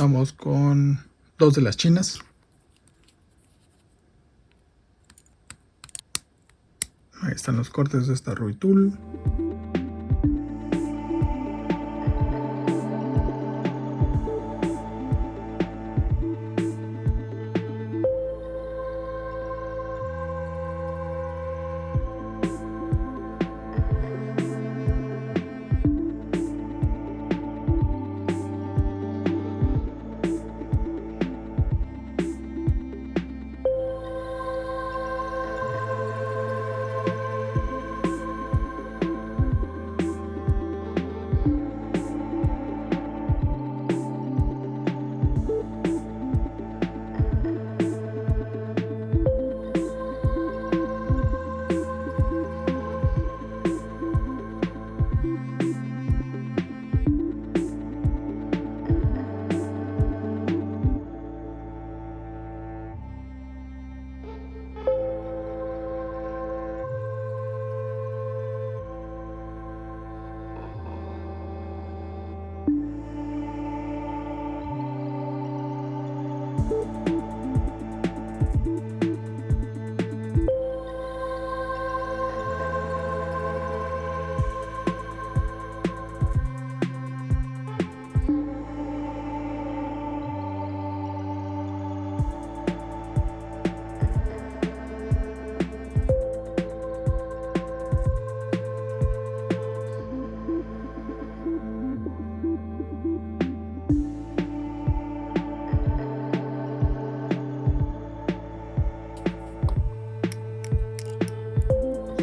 Vamos con dos de las chinas. Ahí están los cortes de esta Ruy Tool.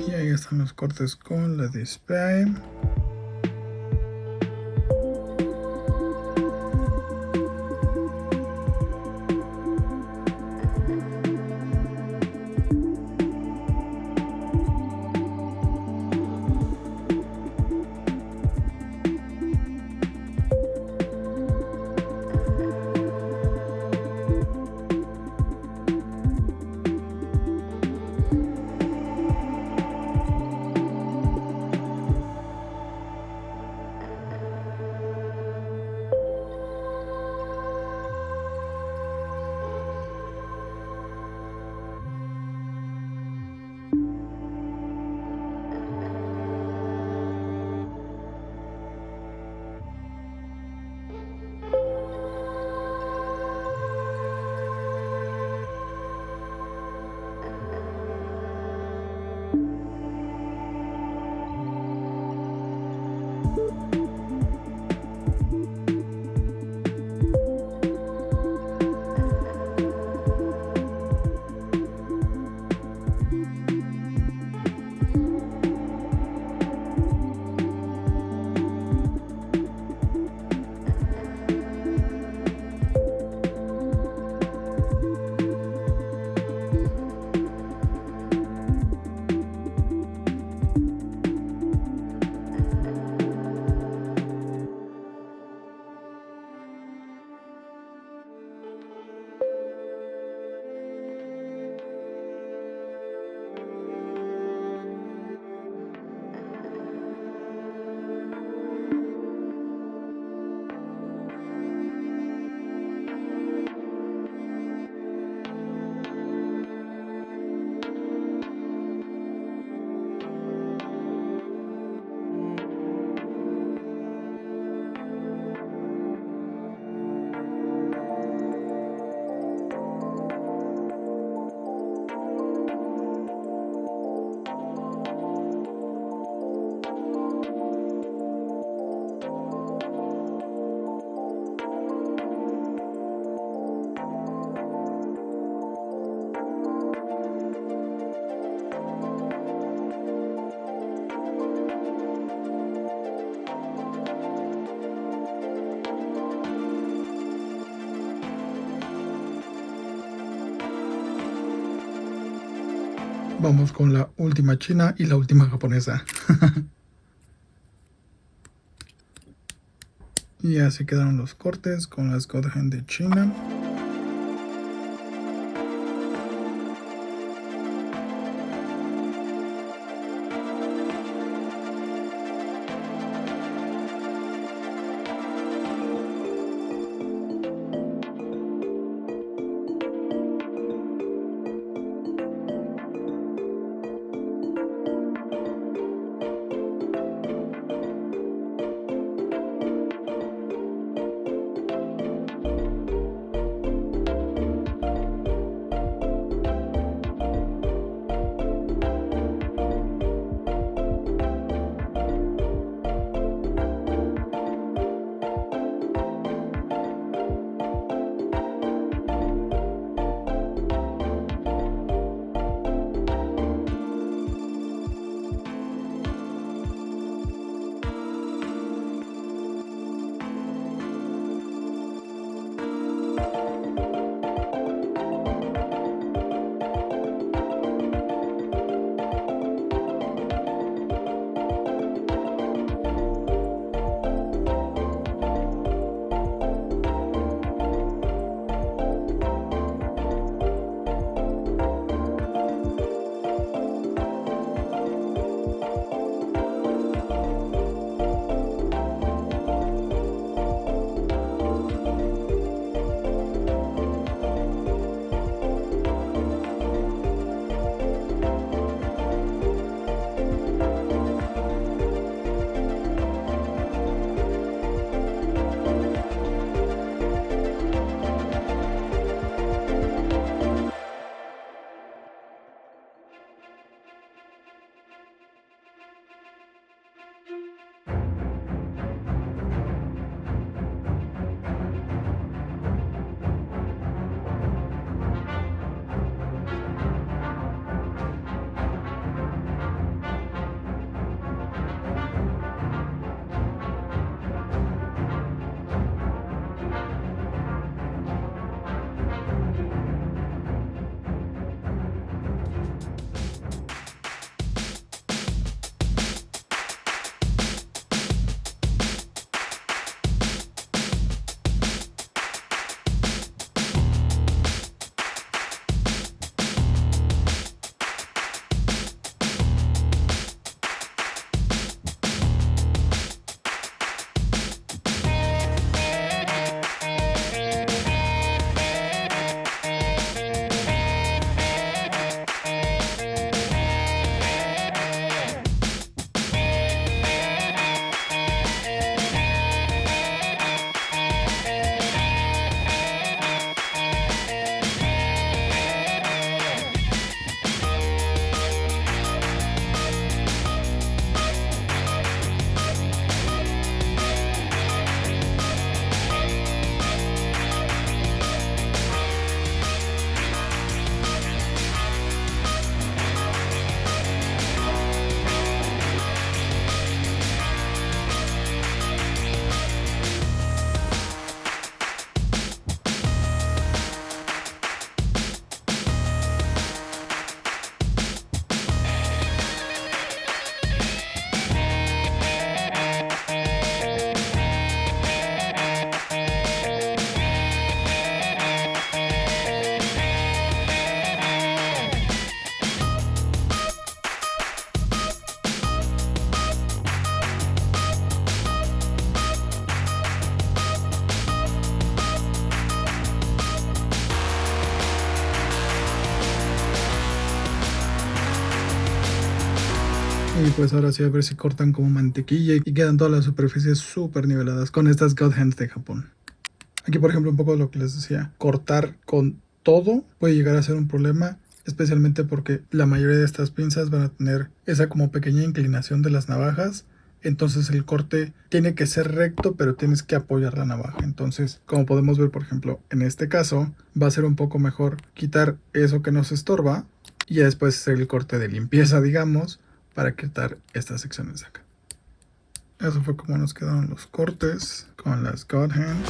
Y ahí están los cortes con la Display. Vamos con la última china y la última japonesa. Y así quedaron los cortes con las God Hand de China. pues ahora sí a ver si cortan como mantequilla y quedan todas las superficies súper niveladas con estas God Hands de Japón. Aquí por ejemplo un poco lo que les decía, cortar con todo puede llegar a ser un problema, especialmente porque la mayoría de estas pinzas van a tener esa como pequeña inclinación de las navajas. Entonces el corte tiene que ser recto, pero tienes que apoyar la navaja. Entonces, como podemos ver, por ejemplo, en este caso, va a ser un poco mejor quitar eso que nos estorba y ya después hacer el corte de limpieza, digamos, para quitar estas secciones de acá. Eso fue como nos quedaron los cortes con las God Hands.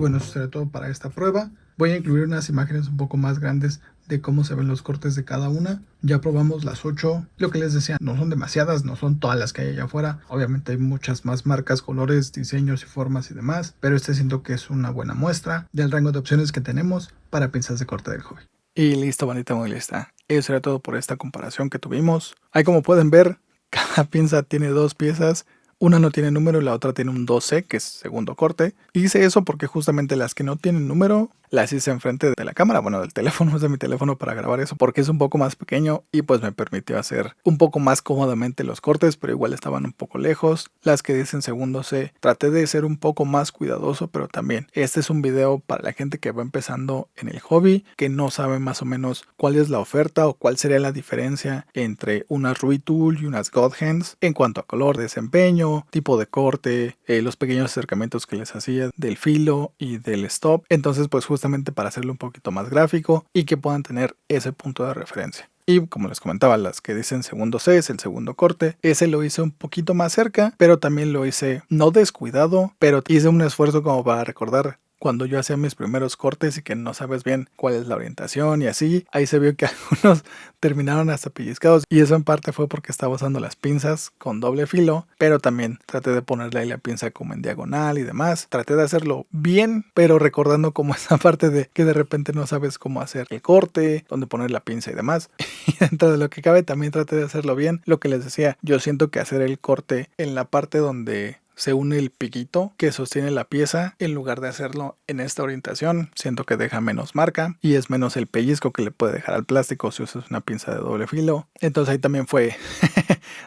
bueno, eso será todo para esta prueba. Voy a incluir unas imágenes un poco más grandes de cómo se ven los cortes de cada una. Ya probamos las 8. Lo que les decía, no son demasiadas, no son todas las que hay allá afuera. Obviamente hay muchas más marcas, colores, diseños y formas y demás. Pero siento que es una buena muestra del rango de opciones que tenemos para pinzas de corte del hobby. Y listo, bandita muy lista. Eso era todo por esta comparación que tuvimos. Ahí como pueden ver, cada pinza tiene dos piezas. Una no tiene número y la otra tiene un 12, que es segundo corte. Hice eso porque justamente las que no tienen número las hice enfrente de la cámara, bueno, del teléfono, de mi teléfono para grabar eso, porque es un poco más pequeño y pues me permitió hacer un poco más cómodamente los cortes, pero igual estaban un poco lejos. Las que dicen segundo C, traté de ser un poco más cuidadoso, pero también este es un video para la gente que va empezando en el hobby, que no sabe más o menos cuál es la oferta o cuál sería la diferencia entre unas Rui Tool y unas God Hands en cuanto a color, desempeño, tipo de corte, los pequeños acercamientos que les hacía del filo y del stop. Entonces pues justamente para hacerlo un poquito más gráfico y que puedan tener ese punto de referencia. Y como les comentaba, las que dicen segundo C es el segundo corte. Ese lo hice un poquito más cerca, pero también lo hice no descuidado, pero hice un esfuerzo como para recordar cuando yo hacía mis primeros cortes y que no sabes bien cuál es la orientación y así. Ahí se vio que algunos terminaron hasta pellizcados y eso en parte fue porque estaba usando las pinzas con doble filo, pero también traté de ponerle ahí la pinza como en diagonal y demás. Traté de hacerlo bien, pero recordando como esa parte de que de repente no sabes cómo hacer el corte, dónde poner la pinza y demás. Y dentro de lo que cabe también traté de hacerlo bien. Lo que les decía, yo siento que hacer el corte en la parte donde se une el piquito que sostiene la pieza, en lugar de hacerlo en esta orientación, siento que deja menos marca y es menos el pellizco que le puede dejar al plástico si usas una pinza de doble filo. Entonces ahí también fue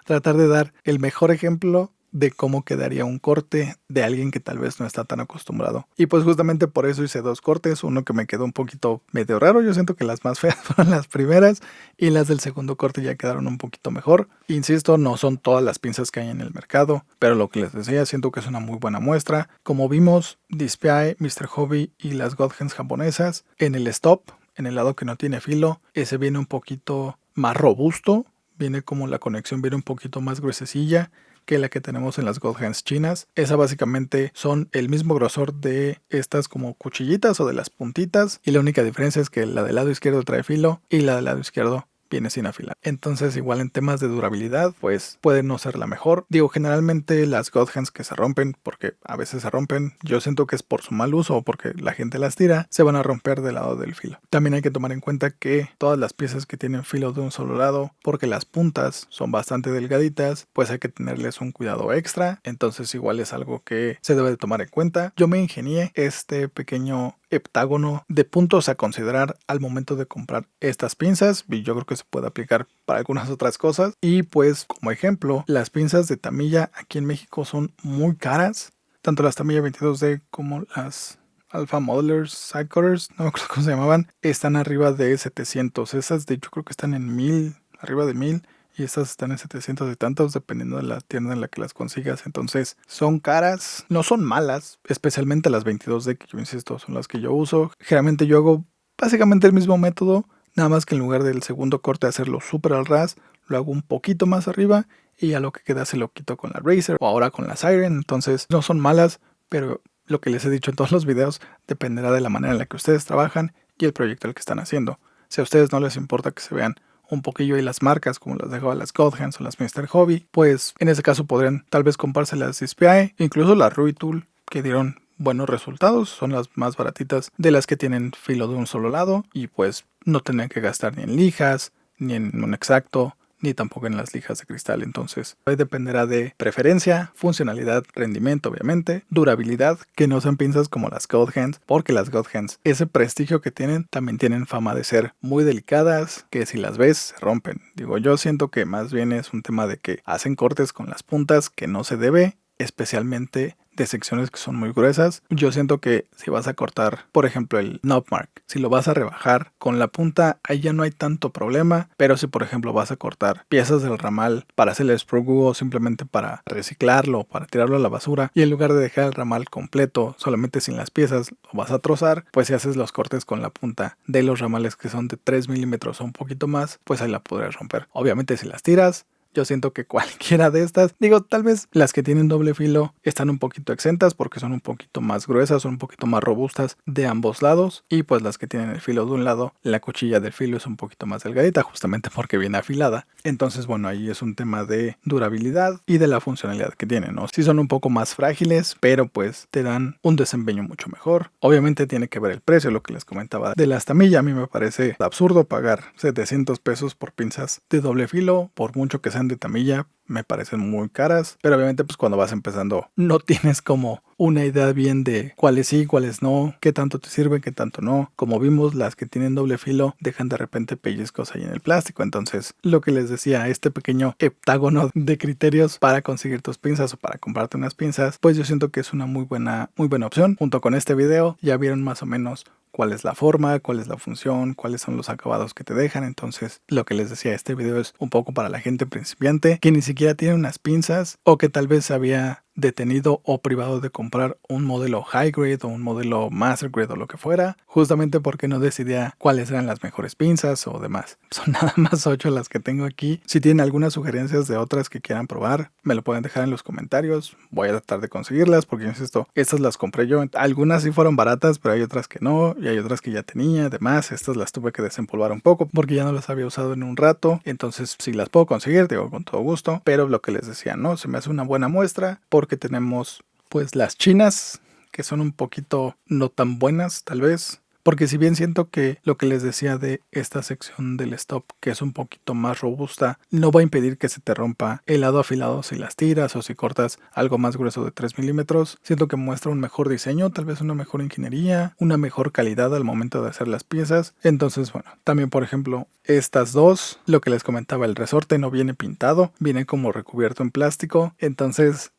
tratar de dar el mejor ejemplo de cómo quedaría un corte de alguien que tal vez no está tan acostumbrado. Y pues justamente por eso hice dos cortes, uno que me quedó un poquito medio raro. Yo siento que las más feas fueron las primeras y las del segundo corte ya quedaron un poquito mejor. Insisto, no son todas las pinzas que hay en el mercado, pero lo que les decía, siento que es una muy buena muestra. Como vimos, DSPI, Mr. Hobby y las God Hands japonesas, en el stop, en el lado que no tiene filo, ese viene un poquito más robusto, viene como la conexión viene un poquito más gruesecilla que la que tenemos en las God Hands chinas. Esa básicamente son el mismo grosor de estas como cuchillitas o de las puntitas, y la única diferencia es que la del lado izquierdo trae filo y la del lado izquierdo viene sin afilar. Entonces igual en temas de durabilidad pues puede no ser la mejor. Digo, generalmente las God Hands que se rompen, porque a veces se rompen, yo siento que es por su mal uso o porque la gente las tira, se van a romper del lado del filo. También hay que tomar en cuenta que todas las piezas que tienen filo de un solo lado, porque las puntas son bastante delgaditas, pues hay que tenerles un cuidado extra. Entonces igual es algo que se debe de tomar en cuenta. Yo me ingenié este pequeño heptágono de puntos a considerar al momento de comprar estas pinzas, y yo creo que se puede aplicar para algunas otras cosas. Y pues como ejemplo, las pinzas de Tamiya aquí en México son muy caras, tanto las Tamiya 22D como las Alpha Modelers Sidecutters, no me acuerdo cómo se llamaban, están arriba de 700. Esas de hecho creo que están en 1000, arriba de 1000. Y estas están en 700 y tantos, dependiendo de la tienda en la que las consigas. Entonces, son caras, no son malas, especialmente las 22D, que yo insisto, son las que yo uso. Generalmente yo hago básicamente el mismo método, nada más que en lugar del segundo corte hacerlo súper al ras, lo hago un poquito más arriba y a lo que queda se lo quito con la Razer o ahora con la Siren. Entonces, no son malas, pero lo que les he dicho en todos los videos dependerá de la manera en la que ustedes trabajan y el proyecto al que están haciendo. Si a ustedes no les importa que se vean un poquillo y las marcas como las dejaba las God Hands o las Mr. Hobby, pues en ese caso podrían tal vez comprarse las DSPI, incluso las Rui Tool, que dieron buenos resultados, son las más baratitas de las que tienen filo de un solo lado y pues no tendrían que gastar ni en lijas, ni en un exacto, ni tampoco en las lijas de cristal. Entonces ahí dependerá de preferencia, funcionalidad, rendimiento obviamente, durabilidad, que no sean pinzas como las God Hands, porque las God Hands, ese prestigio que tienen, también tienen fama de ser muy delicadas, que si las ves se rompen. Digo, yo siento que más bien es un tema de que hacen cortes con las puntas que no se debe, especialmente de secciones que son muy gruesas. Yo siento que si vas a cortar, por ejemplo, el knob mark, si lo vas a rebajar con la punta, ahí ya no hay tanto problema. Pero si por ejemplo vas a cortar piezas del ramal para hacer el sprue glue o simplemente para reciclarlo, para tirarlo a la basura, y en lugar de dejar el ramal completo, solamente sin las piezas, lo vas a trozar, pues si haces los cortes con la punta de los ramales que son de 3 milímetros o un poquito más, pues ahí la podrás romper. Obviamente si las tiras, yo siento que cualquiera de estas, digo, tal vez las que tienen doble filo están un poquito exentas porque son un poquito más gruesas, son un poquito más robustas de ambos lados, y pues las que tienen el filo de un lado, la cuchilla del filo es un poquito más delgadita justamente porque viene afilada. Entonces bueno, ahí es un tema de durabilidad y de la funcionalidad que tienen, ¿no? Sí son un poco más frágiles, pero pues te dan un desempeño mucho mejor. Obviamente tiene que ver el precio, lo que les comentaba de las Tamiya. A mí me parece absurdo pagar 700 pesos por pinzas de doble filo, por mucho que sean de Tamiya. me parecen muy caras, pero obviamente pues cuando vas empezando no tienes como una idea bien de cuáles sí, cuáles no, qué tanto te sirve, qué tanto no. Como vimos, las que tienen doble filo dejan de repente pellizcos ahí en el plástico. Entonces, lo que les decía, este pequeño heptágono de criterios para conseguir tus pinzas o para comprarte unas pinzas, pues yo siento que es una muy buena opción. Junto con este video ya vieron más o menos cuál es la forma, cuál es la función, cuáles son los acabados que te dejan. Entonces, lo que les decía, este video es un poco para la gente principiante que ni siquiera tiene unas pinzas o que tal vez se había detenido o privado de comprar un modelo high grade o un modelo master grade o lo que fuera, justamente porque no decidía cuáles eran las mejores pinzas o demás. Son nada más 8 las que tengo aquí. Si tienen algunas sugerencias de otras que quieran probar, me lo pueden dejar en los comentarios. Voy a tratar de conseguirlas porque, insisto, estas las compré yo. Algunas sí fueron baratas, pero hay otras que no, y hay otras que ya tenía. Además, estas las tuve que desempolvar un poco porque ya no las había usado en un rato. Entonces, si las puedo conseguir, digo, con todo gusto. Pero lo que les decía, ¿no? Se me hace una buena muestra porque tenemos pues las chinas, que son un poquito no tan buenas tal vez, porque si bien siento que lo que les decía de esta sección del stop, que es un poquito más robusta, no va a impedir que se te rompa el lado afilado si las tiras o si cortas algo más grueso de 3 milímetros, siento que muestra un mejor diseño, tal vez una mejor ingeniería, una mejor calidad al momento de hacer las piezas. Entonces, bueno, también por ejemplo estas dos, lo que les comentaba, el resorte no viene pintado, viene como recubierto en plástico, entonces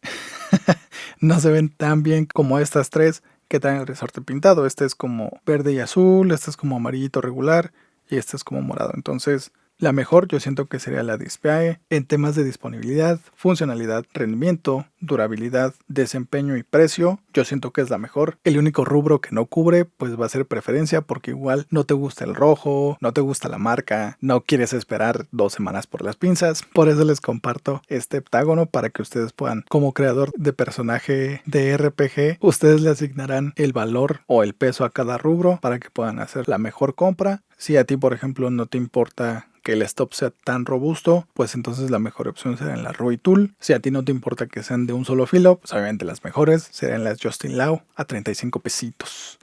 no se ven tan bien como estas tres que traen el resorte pintado. Este es como verde y azul, este es como amarillito regular y este es como morado. Entonces, la mejor yo siento que sería la Displae en temas de disponibilidad, funcionalidad, rendimiento, durabilidad, desempeño y precio. Yo siento que es la mejor. El único rubro que no cubre pues va a ser preferencia, porque igual no te gusta el rojo, no te gusta la marca, no quieres esperar 2 semanas por las pinzas. Por eso les comparto este heptágono para que ustedes puedan, como creador de personaje de RPG, ustedes le asignarán el valor o el peso a cada rubro para que puedan hacer la mejor compra. Si a ti, por ejemplo, no te importa que el stop sea tan robusto, pues entonces la mejor opción será en la Roy Tool. Si a ti no te importa que sean de un solo filo, pues obviamente las mejores serán las Justin Lau a 35 pesitos.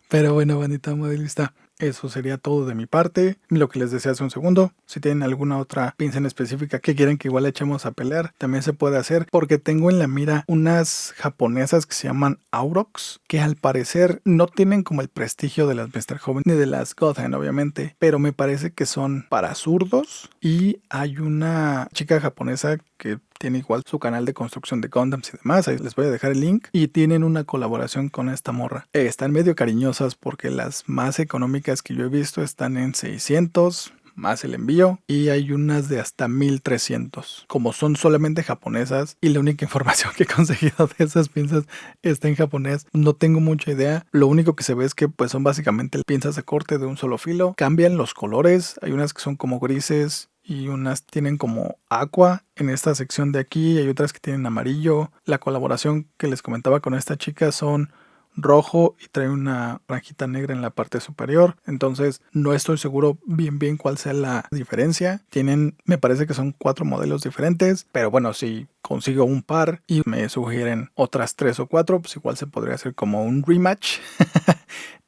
Pero bueno, bandita modelista, eso sería todo de mi parte. Lo que les decía hace un segundo, si tienen alguna otra pinza en específica que quieren que igual echemos a pelear, también se puede hacer, porque tengo en la mira unas japonesas que se llaman Aurochs, que al parecer no tienen como el prestigio de las Mr. Joven ni de las Godhand, obviamente, pero me parece que son para zurdos. Y hay una chica japonesa que tiene igual su canal de construcción de Gundams y demás, ahí les voy a dejar el link, y tienen una colaboración con esta morra. Están medio cariñosas porque las más económicas que yo he visto están en 600 más el envío, y hay unas de hasta 1300. Como son solamente japonesas y la única información que he conseguido de esas pinzas está en japonés, no tengo mucha idea. Lo único que se ve es que pues son básicamente pinzas de corte de un solo filo. Cambian los colores, hay unas que son como grises y unas tienen como aqua en esta sección de aquí, hay otras que tienen amarillo. La colaboración que les comentaba con esta chica son rojo y trae una franjita negra en la parte superior. Entonces no estoy seguro bien cuál sea la diferencia. Tienen, me parece que son 4 modelos diferentes, pero bueno, si consigo un par y me sugieren otras 3 o 4, pues igual se podría hacer como un rematch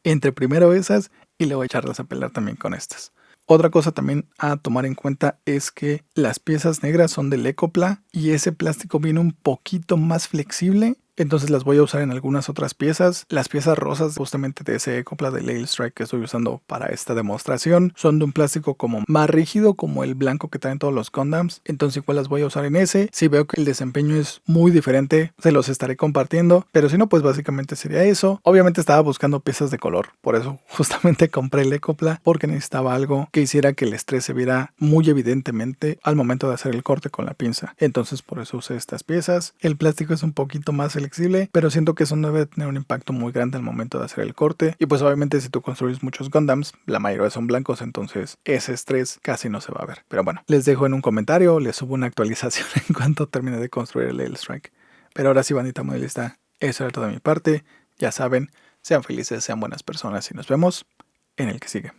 entre primero esas y luego echarlas a pelear también con estas. Otra cosa también a tomar en cuenta es que las piezas negras son del Ecopla y ese plástico viene un poquito más flexible. Entonces las voy a usar en algunas otras piezas. Las piezas rosas justamente de ese Ecopla de Lail Strike que estoy usando para esta demostración son de un plástico como más rígido, como el blanco que traen todos los Gundams. Entonces igual las voy a usar en ese. Si veo que el desempeño es muy diferente, se los estaré compartiendo. Pero si no, pues básicamente sería eso. Obviamente estaba buscando piezas de color, por eso justamente compré el Ecopla, porque necesitaba algo que hiciera que el estrés se viera muy evidentemente al momento de hacer el corte con la pinza. Entonces por eso usé estas piezas. El plástico es un poquito más flexible, pero siento que eso no debe tener un impacto muy grande al momento de hacer el corte. Y pues obviamente si tú construyes muchos Gundams, la mayoría son blancos, entonces ese estrés casi no se va a ver. Pero bueno, les dejo en un comentario, les subo una actualización en cuanto termine de construir el Lail Strike. Pero ahora sí, bandita modelista, eso era todo de mi parte. Ya saben, sean felices, sean buenas personas y nos vemos en el que sigue.